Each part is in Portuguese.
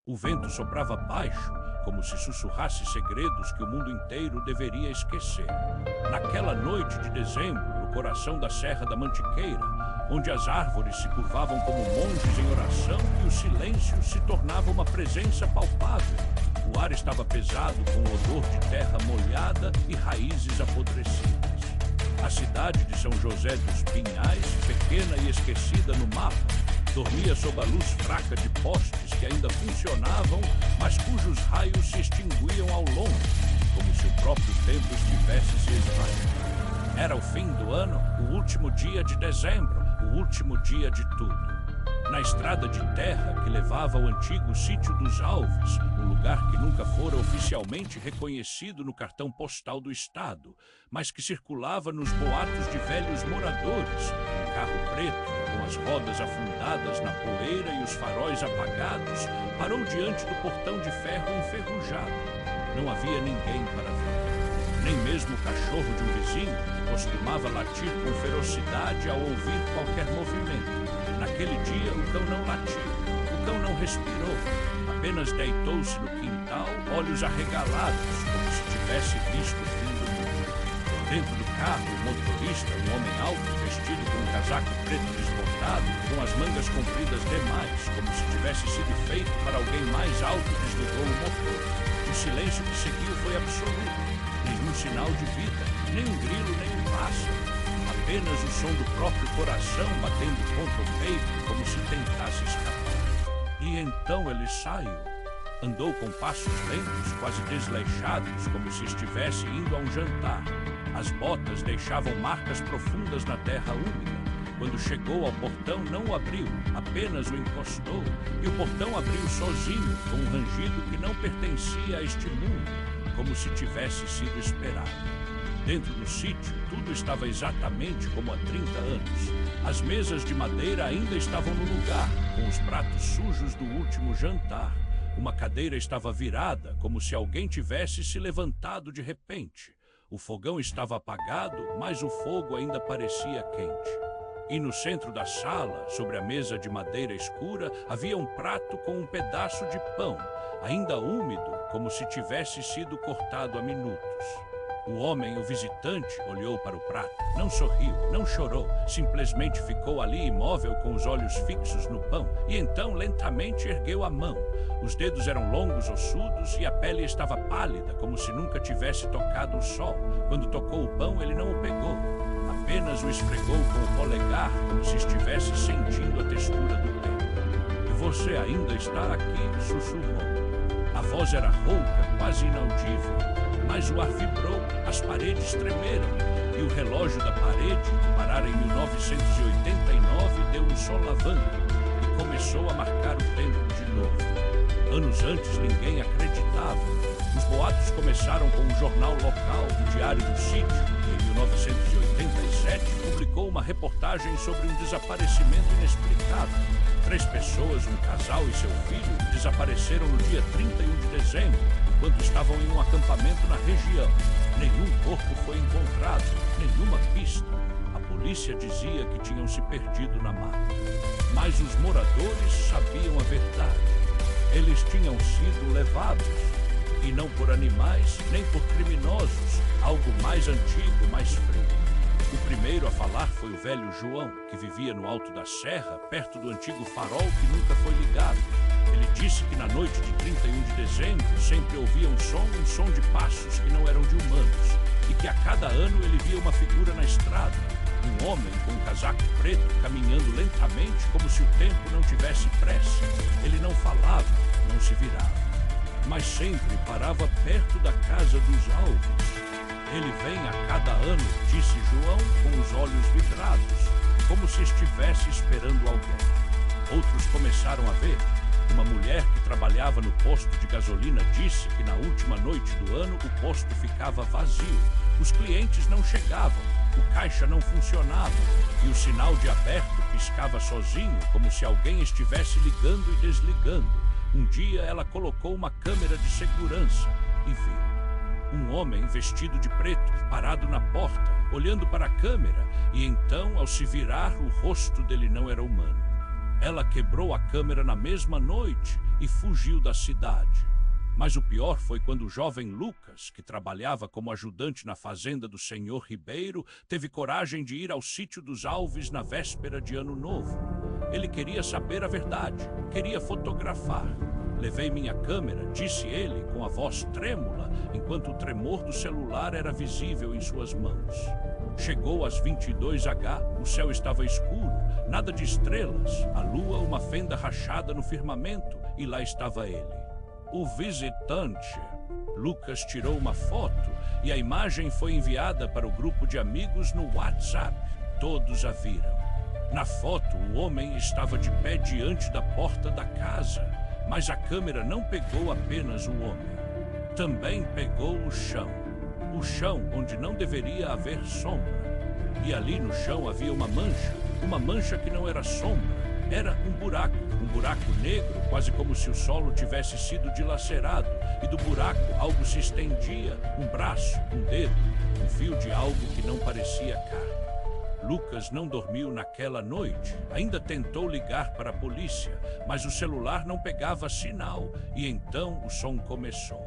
O vento soprava baixo, como se sussurrasse segredos que o mundo inteiro deveria esquecer. Naquela noite de dezembro, no coração da Serra da Mantiqueira, onde as árvores se curvavam como monges em oração e o silêncio se tornava uma presença palpável. O ar estava pesado com o odor de terra molhada e raízes apodrecidas. A cidade de São José dos Pinhais, pequena e esquecida no mapa, dormia sob a luz fraca de postes que ainda funcionavam, mas cujos raios se extinguiam ao longe, como se o próprio tempo estivesse se esvaindo. Era o fim do ano, o último dia de dezembro, o último dia de tudo. Na estrada de terra que levava ao antigo sítio dos Alves, um lugar que nunca fora oficialmente reconhecido no cartão postal do estado, mas que circulava nos boatos de velhos moradores, um carro preto, com as rodas afundadas na poeira e os faróis apagados, parou diante do portão de ferro enferrujado. Não havia ninguém para ver. Nem mesmo o cachorro de um vizinho, que costumava latir com ferocidade ao ouvir qualquer movimento. Naquele dia, o cão não latiu, o cão não respirou, apenas deitou-se no quintal, olhos arregalados, como se tivesse visto o fim do mundo. Dentro do carro, o motorista, um homem alto, vestido com um casaco preto desbotado, com as mangas compridas demais, como se tivesse sido feito para alguém mais alto, desligou o motor. O silêncio que seguiu foi absoluto. Nenhum sinal de vida, nem um grilo, nem um pássaro. Apenas o som do próprio coração batendo contra o peito, como se tentasse escapar. E então ele saiu. Andou com passos lentos, quase desleixados, como se estivesse indo a um jantar. As botas deixavam marcas profundas na terra úmida. Quando chegou ao portão, não o abriu, apenas o encostou. E o portão abriu sozinho, com um rangido que não pertencia a este mundo, como se tivesse sido esperado. Dentro do sítio, tudo estava exatamente como há 30 anos. As mesas de madeira ainda estavam no lugar, com os pratos sujos do último jantar. Uma cadeira estava virada, como se alguém tivesse se levantado de repente. O fogão estava apagado, mas o fogo ainda parecia quente. E no centro da sala, sobre a mesa de madeira escura, havia um prato com um pedaço de pão, ainda úmido, como se tivesse sido cortado há minutos. O homem, o visitante, olhou para o prato. Não sorriu, não chorou, simplesmente ficou ali imóvel com os olhos fixos no pão e então lentamente ergueu a mão. Os dedos eram longos, ossudos e a pele estava pálida, como se nunca tivesse tocado o sol. Quando tocou o pão, ele não o pegou. Apenas o esfregou com o polegar, como se estivesse sentindo a textura do tempo. E você ainda está aqui, sussurrou. A voz era rouca, quase inaudível. Mas o ar vibrou, as paredes tremeram, e o relógio da parede, que parara em 1989, deu um solavanco e começou a marcar o tempo de novo. Anos antes ninguém acreditava. Os boatos começaram com um jornal local, o Diário do Sítio, que em 1987 publicou uma reportagem sobre um desaparecimento inexplicável. 3 pessoas, um casal e seu filho, desapareceram no dia 31 de dezembro, enquanto estavam em um acampamento na região. Nenhum corpo foi encontrado, nenhuma pista. A polícia dizia que tinham se perdido na mata. Mas os moradores sabiam a verdade. Eles tinham sido levados. E não por animais, nem por criminosos. Algo mais antigo, mais frio. O primeiro a falar foi o velho João, que vivia no alto da serra, perto do antigo farol que nunca foi ligado. Ele disse que na noite de 31 de dezembro sempre ouvia um som de passos que não eram de humanos, e que a cada ano ele via uma figura na estrada, um homem com um casaco preto caminhando lentamente como se o tempo não tivesse pressa. Ele não falava, não se virava, mas sempre parava perto da casa dos Alves. Ele vem a cada ano, disse João, com os olhos vidrados, como se estivesse esperando alguém. Outros começaram a ver. Uma mulher que trabalhava no posto de gasolina disse que na última noite do ano o posto ficava vazio. Os clientes não chegavam, o caixa não funcionava e o sinal de aberto piscava sozinho, como se alguém estivesse ligando e desligando. Um dia ela colocou uma câmera de segurança e viu um homem vestido de preto, parado na porta, olhando para a câmera, e então, ao se virar, o rosto dele não era humano. Ela quebrou a câmera na mesma noite e fugiu da cidade. Mas o pior foi quando o jovem Lucas, que trabalhava como ajudante na fazenda do senhor Ribeiro, teve coragem de ir ao sítio dos Alves na véspera de Ano Novo. Ele queria saber a verdade, queria fotografar. Levei minha câmera, disse ele com a voz trêmula, enquanto o tremor do celular era visível em suas mãos. Chegou às 22h, o céu estava escuro, nada de estrelas, a lua uma fenda rachada no firmamento, e lá estava ele. O visitante. Lucas tirou uma foto e a imagem foi enviada para o grupo de amigos no WhatsApp. Todos a viram. Na foto, o homem estava de pé diante da porta da casa, mas a câmera não pegou apenas o homem. Também pegou o chão onde não deveria haver sombra. E ali no chão havia uma mancha que não era sombra, era um buraco negro, quase como se o solo tivesse sido dilacerado, e do buraco algo se estendia, um braço, um dedo, um fio de algo que não parecia carne. Lucas não dormiu naquela noite, ainda tentou ligar para a polícia, mas o celular não pegava sinal, e então o som começou.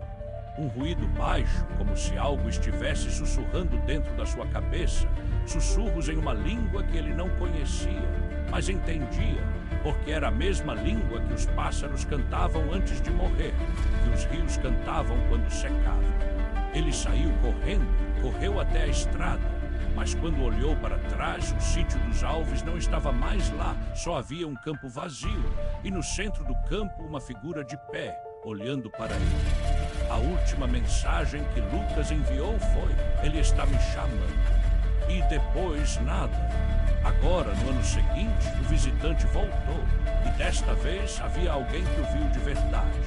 Um ruído baixo, como se algo estivesse sussurrando dentro da sua cabeça, sussurros em uma língua que ele não conhecia, mas entendia, porque era a mesma língua que os pássaros cantavam antes de morrer, que os rios cantavam quando secavam. Ele saiu correndo, correu até a estrada, mas quando olhou para trás, o sítio dos Alves não estava mais lá, só havia um campo vazio, e no centro do campo uma figura de pé, olhando para ele. A última mensagem que Lucas enviou foi: ele está me chamando. E depois nada. Agora, no ano seguinte, o visitante voltou, e desta vez havia alguém que o viu de verdade.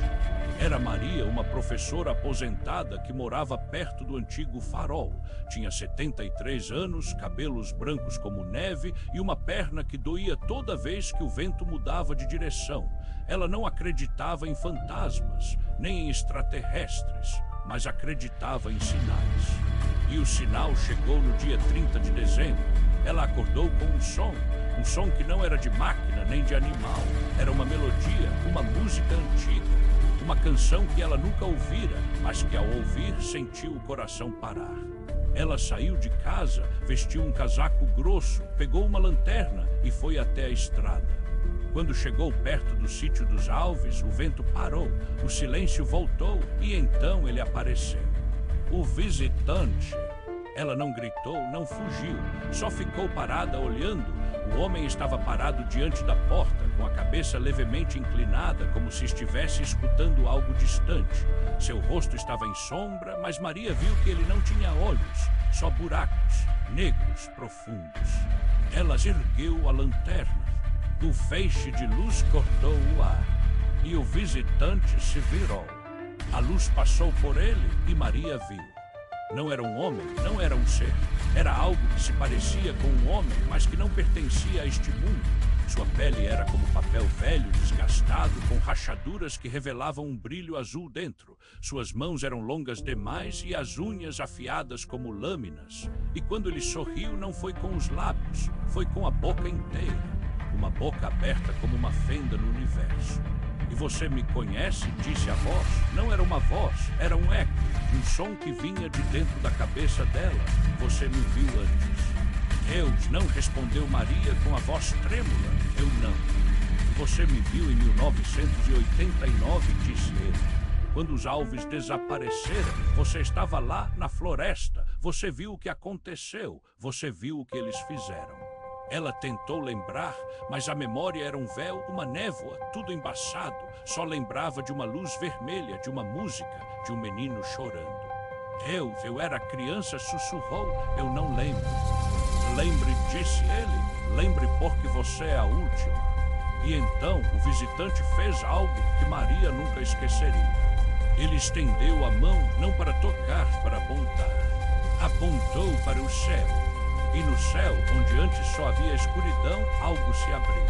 Era Maria, uma professora aposentada que morava perto do antigo farol. Tinha 73 anos, cabelos brancos como neve e uma perna que doía toda vez que o vento mudava de direção. Ela não acreditava em fantasmas, nem em extraterrestres, mas acreditava em sinais. E o sinal chegou no dia 30 de dezembro. Ela acordou com um som que não era de máquina nem de animal. Era uma melodia, uma música antiga. Uma canção que ela nunca ouvira, mas que ao ouvir sentiu o coração parar. Ela saiu de casa, vestiu um casaco grosso, pegou uma lanterna e foi até a estrada. Quando chegou perto do sítio dos Alves, o vento parou, o silêncio voltou e então ele apareceu. O visitante. Ela não gritou, não fugiu, só ficou parada olhando. O homem estava parado diante da porta, com a cabeça levemente inclinada, como se estivesse escutando algo distante. Seu rosto estava em sombra, mas Maria viu que ele não tinha olhos, só buracos, negros, profundos. Ela ergueu a lanterna. O feixe de luz cortou o ar, e o visitante se virou. A luz passou por ele e Maria viu. Não era um homem, não era um ser. Era algo que se parecia com um homem, mas que não pertencia a este mundo. Sua pele era como papel velho, desgastado, com rachaduras que revelavam um brilho azul dentro. Suas mãos eram longas demais e as unhas afiadas como lâminas. E quando ele sorriu, não foi com os lábios, foi com a boca inteira. Uma boca aberta como uma fenda no universo. E você me conhece? Disse a voz. Não era uma voz, era um eco. Um som que vinha de dentro da cabeça dela. Você me viu antes. Deus, não, respondeu Maria com a voz trêmula. Eu não. Você me viu em 1989, disse ele. Quando os Alves desapareceram, você estava lá na floresta. Você viu o que aconteceu. Você viu o que eles fizeram. Ela tentou lembrar, mas a memória era um véu, uma névoa, tudo embaçado. Só lembrava de uma luz vermelha, de uma música, de um menino chorando. Deus, eu era criança, sussurrou. Eu não lembro. Lembre, disse ele. Lembre porque você é a última. E então o visitante fez algo que Maria nunca esqueceria. Ele estendeu a mão, não para tocar, para apontar. Apontou para o céu. E no céu, onde antes só havia escuridão, algo se abriu.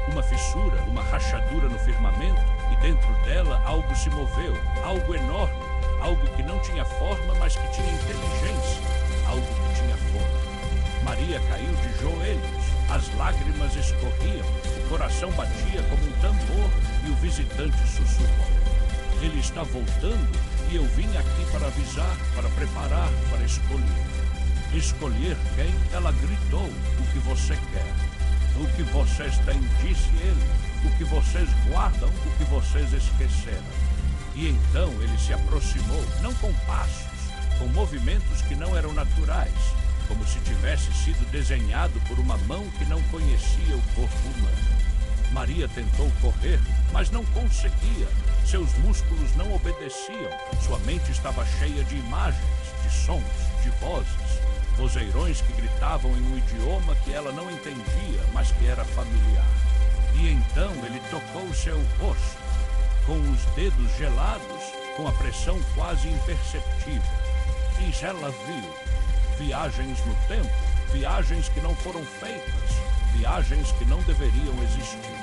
Uma fissura, uma rachadura no firmamento, e dentro dela algo se moveu, algo enorme, algo que não tinha forma, mas que tinha inteligência, algo que tinha forma. Maria caiu de joelhos. As lágrimas escorriam, o coração batia como um tambor e o visitante sussurrou. Ele está voltando e eu vim aqui para avisar, para preparar, para escolher. Escolher quem? Ela gritou. O que você quer? O que vocês têm, disse ele. O que vocês guardam, o que vocês esqueceram. E então ele se aproximou, não com passos, com movimentos que não eram naturais, como se tivesse sido desenhado por uma mão que não conhecia o corpo humano. Maria tentou correr, mas não conseguia. Seus músculos não obedeciam. Sua mente estava cheia de imagens, de sons, de vozes. Vozeirões que gritavam em um idioma que ela não entendia, mas que era familiar. E então ele tocou seu rosto, com os dedos gelados, com a pressão quase imperceptível. E ela viu viagens no tempo, viagens que não foram feitas, viagens que não deveriam existir.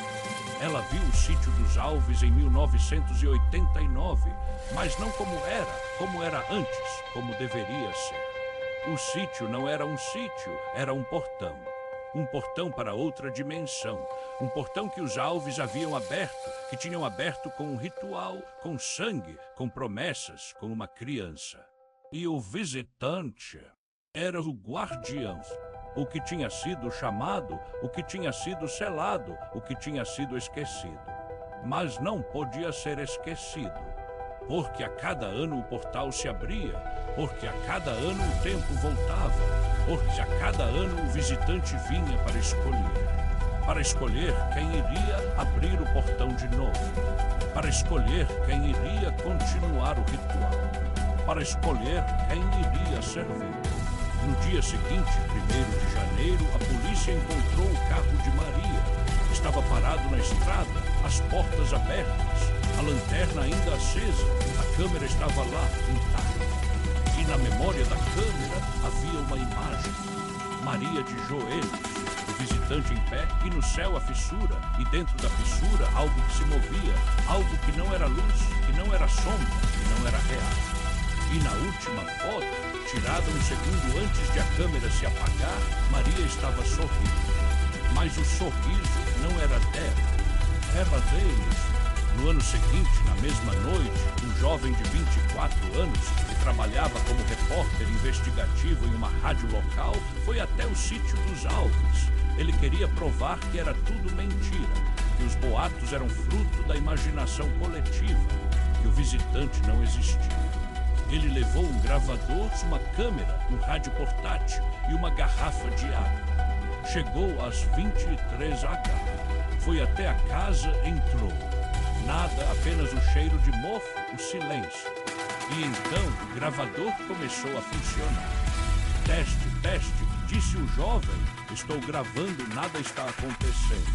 Ela viu o sítio dos Alves em 1989, mas não como era antes, como deveria ser. O sítio não era um sítio, era um portão. Um portão para outra dimensão. Um portão que os Alves haviam aberto, que tinham aberto com um ritual, com sangue, com promessas, com uma criança. E o visitante era o guardião. O que tinha sido chamado, o que tinha sido selado, o que tinha sido esquecido. Mas não podia ser esquecido, porque a cada ano o portal se abria, porque a cada ano o tempo voltava, porque a cada ano o visitante vinha para escolher quem iria abrir o portão de novo, para escolher quem iria continuar o ritual, para escolher quem iria servir. No dia seguinte, 1º de janeiro, a polícia encontrou o carro de Maria. Estava parado na estrada, as portas abertas, a lanterna ainda acesa, a câmera estava lá, intacta. E na memória da câmera havia uma imagem. Maria de joelhos, o visitante em pé, e no céu a fissura, e dentro da fissura algo que se movia, algo que não era luz, que não era sombra, que não era real. E na última foto, tirada um segundo antes de a câmera se apagar, Maria estava sorrindo. Mas o sorriso não era dela, era deles. No ano seguinte, na mesma noite, um jovem de 24 anos, que trabalhava como repórter investigativo em uma rádio local, foi até o sítio dos Alves. Ele queria provar que era tudo mentira, que os boatos eram fruto da imaginação coletiva, que o visitante não existia. Ele levou um gravador, uma câmera, um rádio portátil e uma garrafa de água. Chegou às 23h. Foi até a casa, entrou. Nada, apenas o cheiro de mofo, o silêncio. E então o gravador começou a funcionar. Teste, disse o jovem. Estou gravando, nada está acontecendo.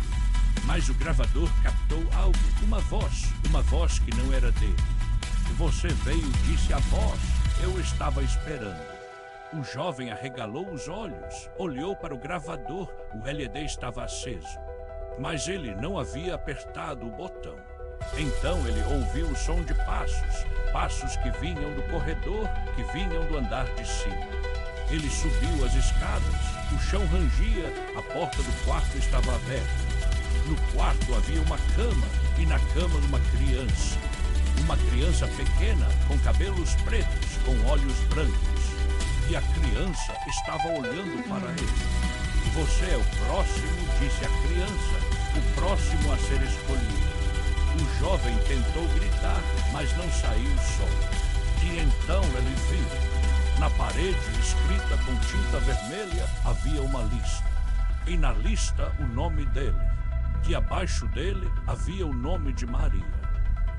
Mas o gravador captou algo, uma voz que não era dele. Você veio, disse a voz. Eu estava esperando. O jovem arregalou os olhos, olhou para o gravador. O LED estava aceso. Mas ele não havia apertado o botão. Então ele ouviu o som de passos que vinham do corredor, que vinham do andar de cima. Ele subiu as escadas, o chão rangia, a porta do quarto estava aberta. No quarto havia uma cama, e na cama uma criança. Uma criança pequena, com cabelos pretos, com olhos brancos. E a criança estava olhando para ele. Você é o próximo, disse a criança, o próximo a ser escolhido. O jovem tentou gritar, mas não saiu som. E então ele viu. Na parede, escrita com tinta vermelha, havia uma lista. E na lista, o nome dele. E abaixo dele, havia o nome de Maria.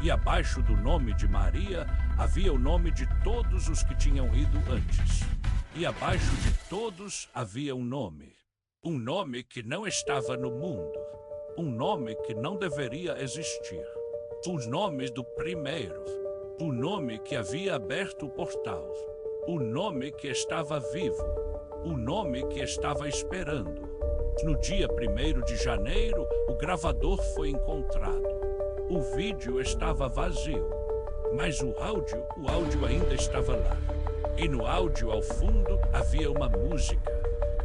E abaixo do nome de Maria, havia o nome de todos os que tinham ido antes. E abaixo de todos, havia um nome que não estava no mundo. Um nome que não deveria existir. Os nomes do primeiro. O nome que havia aberto o portal. O nome que estava vivo. O nome que estava esperando. No dia 1º de janeiro, o gravador foi encontrado. O vídeo estava vazio, mas o áudio ainda estava lá. E no áudio, ao fundo, havia uma música,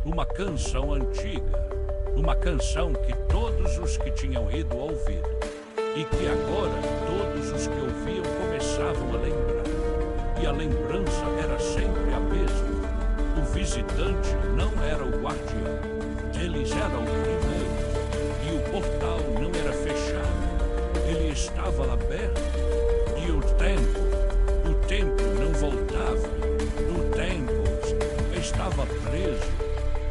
uma canção antiga. Uma canção que todos os que tinham ido ouvido e que agora todos os que ouviam começavam a lembrar. E a lembrança era sempre a mesma. O visitante não era o guardião, eles eram o primeiro. E o portal não era fechado, ele estava aberto. E o tempo não voltava, o tempo estava preso.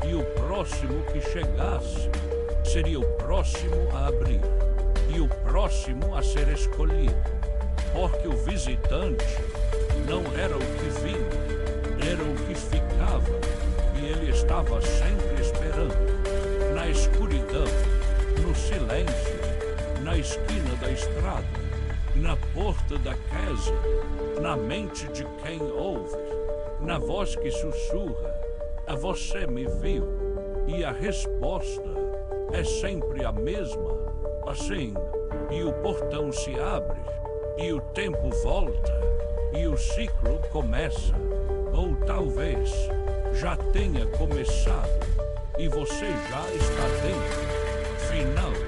E o próximo que chegasse seria o próximo a abrir e o próximo a ser escolhido, porque o visitante não era o que vinha, era o que ficava, e ele estava sempre esperando, na escuridão, no silêncio, na esquina da estrada, na porta da casa, na mente de quem ouve, na voz que sussurra: "A você me viu?" E a resposta é sempre a mesma. Assim, e o portão se abre, e o tempo volta, e o ciclo começa. Ou talvez já tenha começado, e você já está dentro. Final.